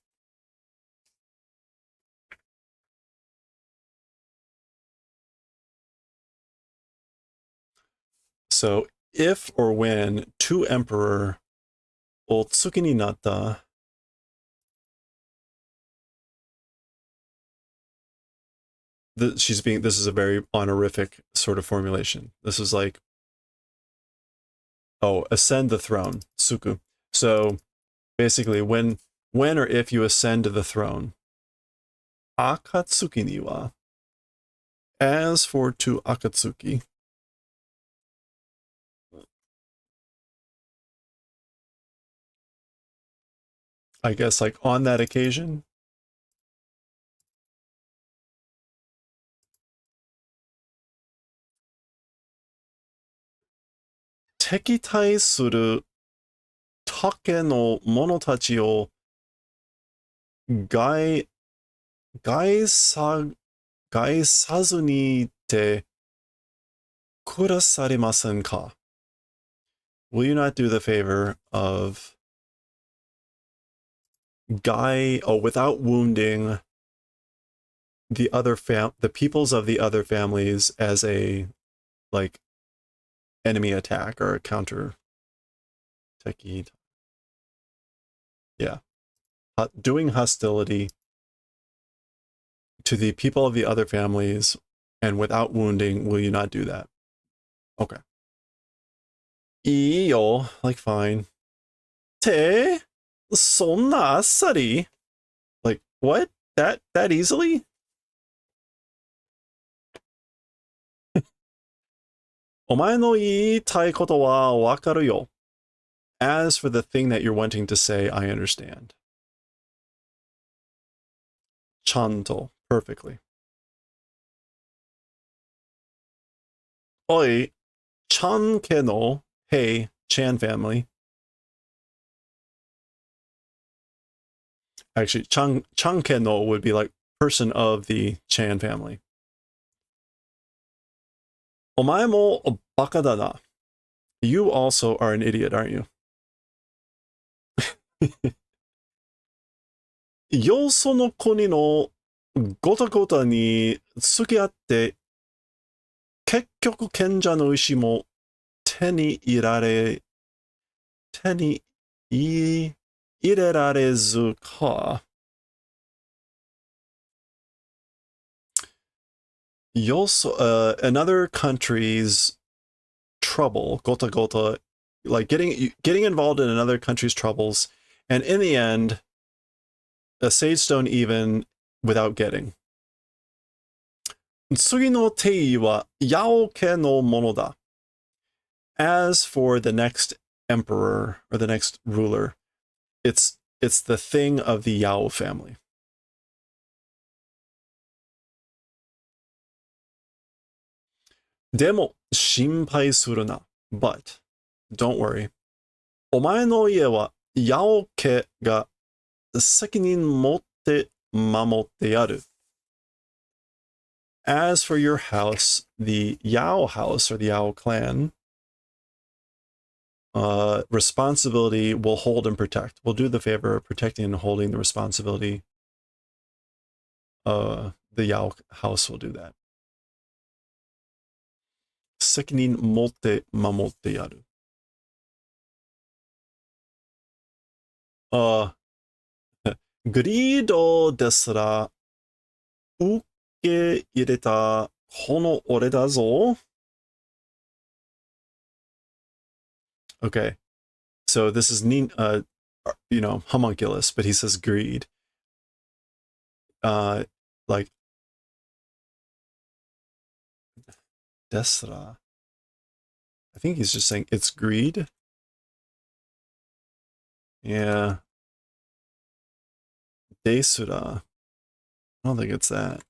So, if or when to emperor o tsuki ni natta, this is a very honorific sort of formulation. This is like, ascend the throne, suku. So basically, when or if you ascend to the throne, akatsuki ni wa. As for to Akatsuki, I guess like on that occasion. Tekitai suru take no mono tachi o gai sazu ni te kurasaremasen ka? Will you not do the favor of without wounding the peoples of the other families as a like enemy attack or a counter teki? Yeah. Doing hostility to the people of the other families and without wounding, will you not do that? Okay. Iyo, like fine. Te, sonna assari? Like, what? That easily? Omae no iitai koto wa wakaru yo. As for the thing that you're wanting to say, I understand. Chanto, perfectly. Oi, chan keno, hey, Chan family. Actually, chan keno would be like person of the Chan family. Omae mo baka da na. You also are an idiot, aren't you? よその国のごたごたに付き合って結局賢者の石も手に入れられずか。Another country's trouble, gota gota, like getting involved in another country's troubles, and in the end, a sage stone even without getting. 次の帝位はヤオ家のものだ. As for the next emperor or the next ruler, it's the thing of the Yao family. Demo shinpai suru na. But don't worry. お前の家はヤオ家が責任持って守ってやる. As for your house, the Yao house or the Yao clan, responsibility will hold and protect. We'll do the favor of protecting and holding the responsibility. The Yao house will do that. 責任持って守ってやる. Greedo ですら受け入れたこの俺だぞ. Okay, so this is homunculus, but he says greed. Like desra. I think he's just saying it's greed. Yeah. Desura. I don't think it's that.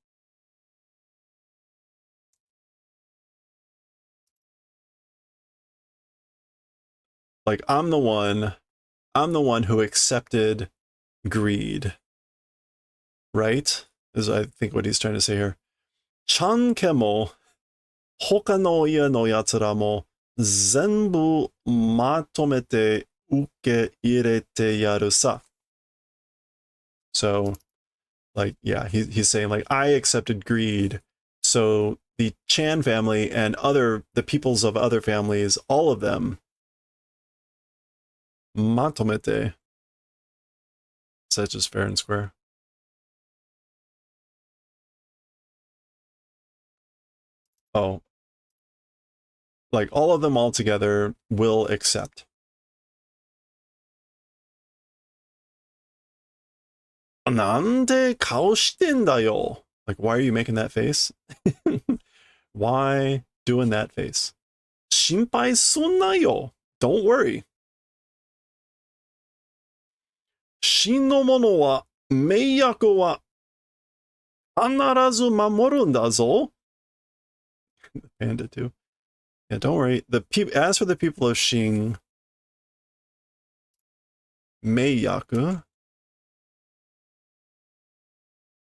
Like I'm the one who accepted greed. Right? Is I think what he's trying to say here. Chanke mo hoka no ie no yatsura mo zenbu matomete uke irete yaru sa. So, like, yeah, he's saying like I accepted greed, so the Chan family and the peoples of other families, all of them, matomete. Such as fair and square. Oh, like all of them all together will accept. Nande kao shiten da yo? Like, why are you making that face? Why doing that face? Shinpai sunna yo. Don't worry. 真のものは名約は必ず守るんだぞ. Panda too. Yeah, don't worry. As for the people of Shin, Meiyaku,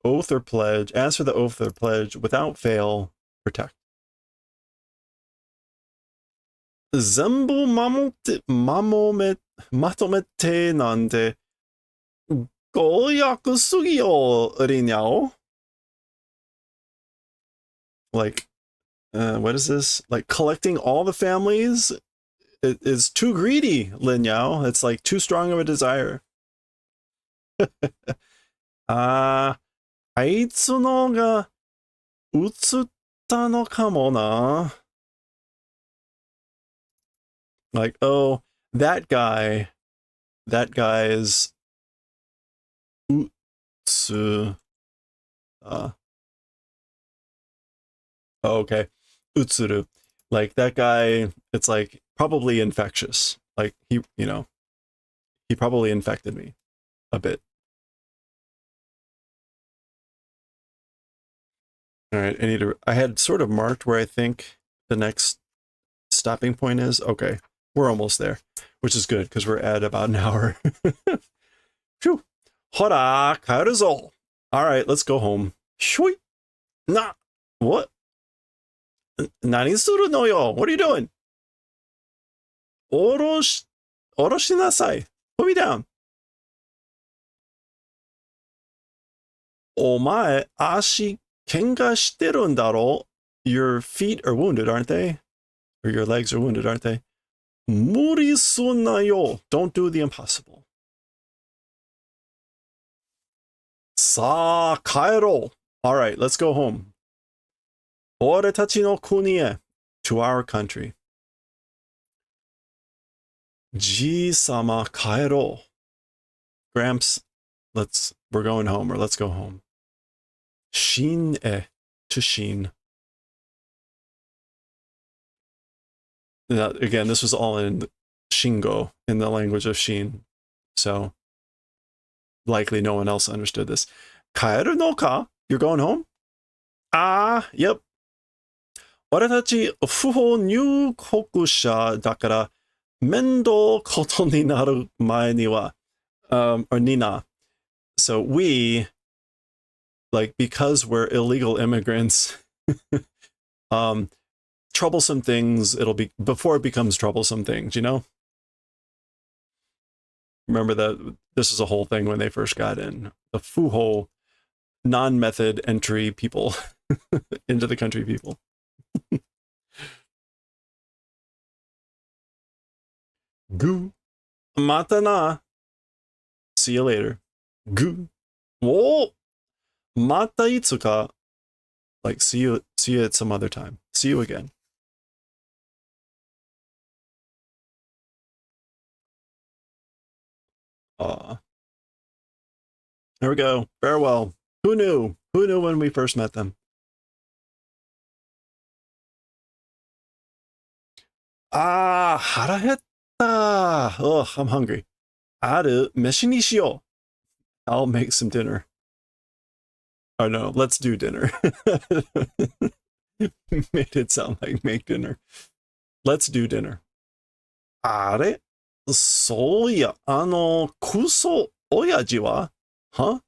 oath or pledge. As for the oath or pledge, without fail, protect. 全部まとめてなんて、ご約すぎよ、りにゃお. Like, what is this? Like collecting all the families is too greedy, Lin Yao. It's like too strong of a desire. あいつのが映ったのかもな. Like, oh, that guy's utsu. Oh, okay. Utsuru. Like that guy, it's like probably infectious. Like he probably infected me a bit. All right, I had sort of marked where I think the next stopping point is. Okay, we're almost there, which is good because we're at about an hour. Phew. Hora, kaeruzo. All right, let's go home. Shui. What? Nani suru no yo? What are you doing? Oroshinasai. Put me down. Omae ashi kenga shiteru ndaro. Your feet are wounded, aren't they? Or your legs are wounded, aren't they? Muri sunna yo. Don't do the impossible. Sa kaero. All right, let's go home. Ore tachi no kuni e. To our country. Ji-sama kaero. Gramps, we're going home, or let's go home. Shin e. To Shin. Now, again, this was all in Shingo, in the language of Shin. So, likely no one else understood this. Kaeru no ka? You're going home? Ah, yep. 俺たち不法入国者だから面倒ことになる前には、or nina. So we, like, because we're illegal immigrants, troublesome things, it'll be, before it becomes troublesome things, you know? Remember that this is a whole thing when they first got in. The Fuho non-method entry people into the country people. Gu. Mata na. See you later. Gu. Whoa. Mata itsuka. Like, see you at some other time. See you again. There we go. Farewell. Who knew? Who knew when we first met them? Ah, harahetta. Ugh, I'm hungry. Aru meshi ni shiyou. I'll make some dinner. Oh no, let's do dinner. Made it sound like make dinner. Let's do dinner. Are? そういや、クソ親父は? Huh?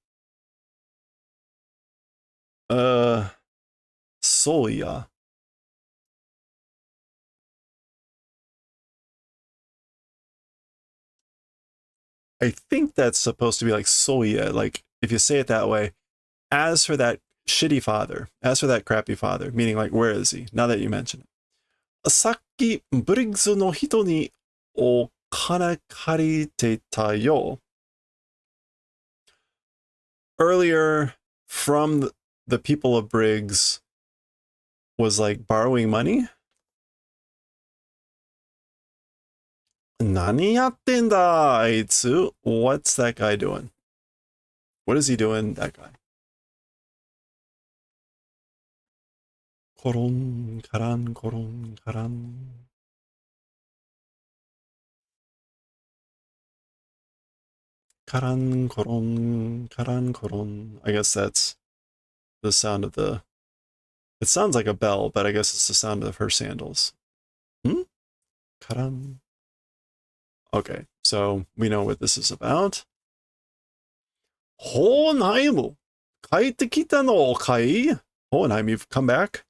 そういや. I think that's supposed to be like soya, like if you say it that way. As for that shitty father, as for that crappy father, meaning like, where is he? Now that you mention it. さっきブリッグスの人にお金借りてたよ. Earlier, from the people of Briggs was like borrowing money. 何やってんだあいつ? What's that guy doing? What is he doing, that guy? コロンカランコロンカラン. Karan koron, karan koron. I guess that's the sound of the... It sounds like a bell, but I guess it's the sound of her sandals. Karan. Okay, so we know what this is about. Hohenheim, 帰ってきたのかい? Hohenheim, you've come back?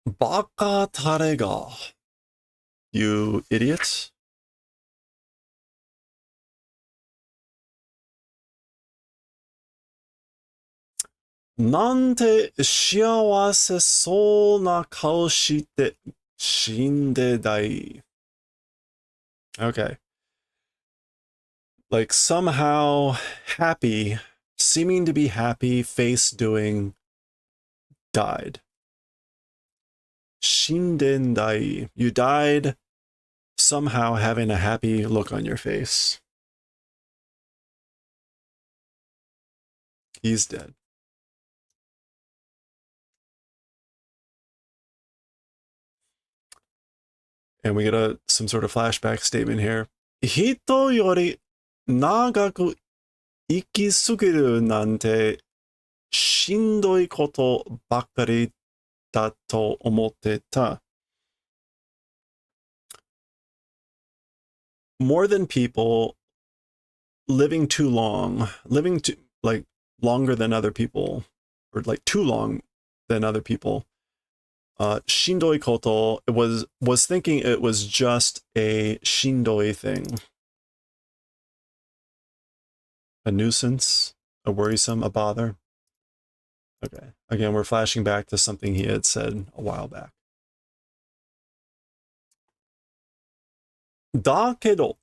Baka tarega. You idiot. Nante shiawase sou na kao shite shinde dai. Okay. Like somehow happy, seeming to be happy, face doing, died. Shinden dai. You died somehow having a happy look on your face. He's dead. And we get some sort of flashback statement here. Hito yori nagaku ikisugiru nante shindoi koto bakkari da to omotte ta. More than people, living too long, living too, like longer than other people, or like too long than other people. Shindoi koto was thinking it was just a shindoi thing. A nuisance, a worrisome, a bother. Okay, again, we're flashing back to something he had said a while back. Da kedo,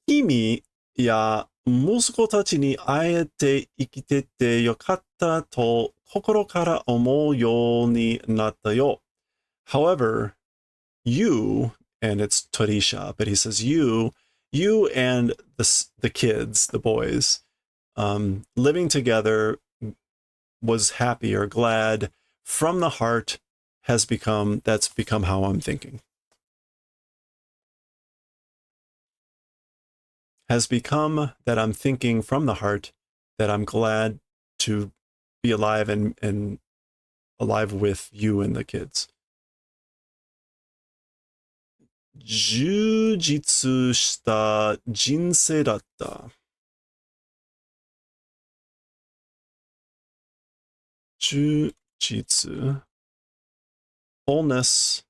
kimi ya musuko tachi ni aete ikitete yokatta to kokoro kara omou you ni natta yo. However, you, and it's Torisha, but he says you and the kids, the boys, living together was happy or glad from the heart that's become how I'm thinking. Has become that I'm thinking from the heart that I'm glad to be alive and alive with you and the kids. Jujitsu shita jinsei datta. Jujitsu. Fullness.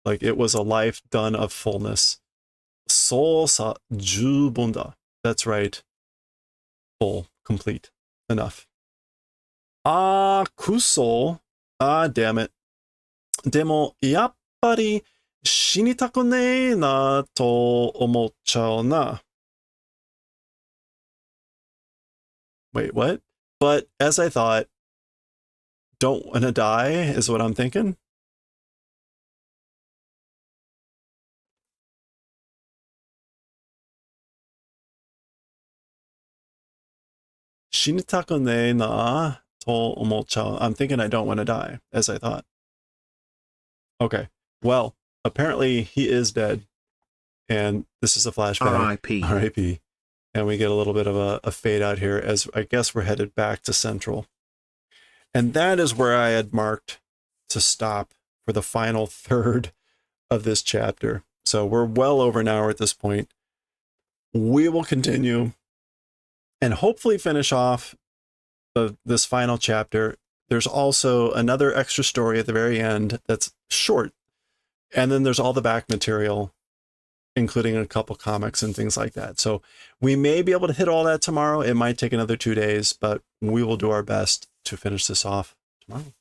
Like it was a life done of fullness. Soul sa jubun da. That's right. Full, complete, enough. Ah, kuso. Ah, damn it. Demo, yappari shinitaku ne na to omotchao na. Wait, what? But as I thought, don't wanna die is what I'm thinking. Shinitaku ne na to omotchao. I'm thinking I don't want to die, as I thought. Okay, well, apparently he is dead, and this is a flashback. R.I.P. R.I.P. And we get a little bit of a fade out here as I guess we're headed back to Central. And that is where I had marked to stop for the final third of this chapter. So we're well over an hour at this point. We will continue and hopefully finish off this final chapter. There's also another extra story at the very end that's short. And then there's all the back material, including a couple comics and things like that. So we may be able to hit all that tomorrow. It might take another 2 days, but we will do our best to finish this off tomorrow.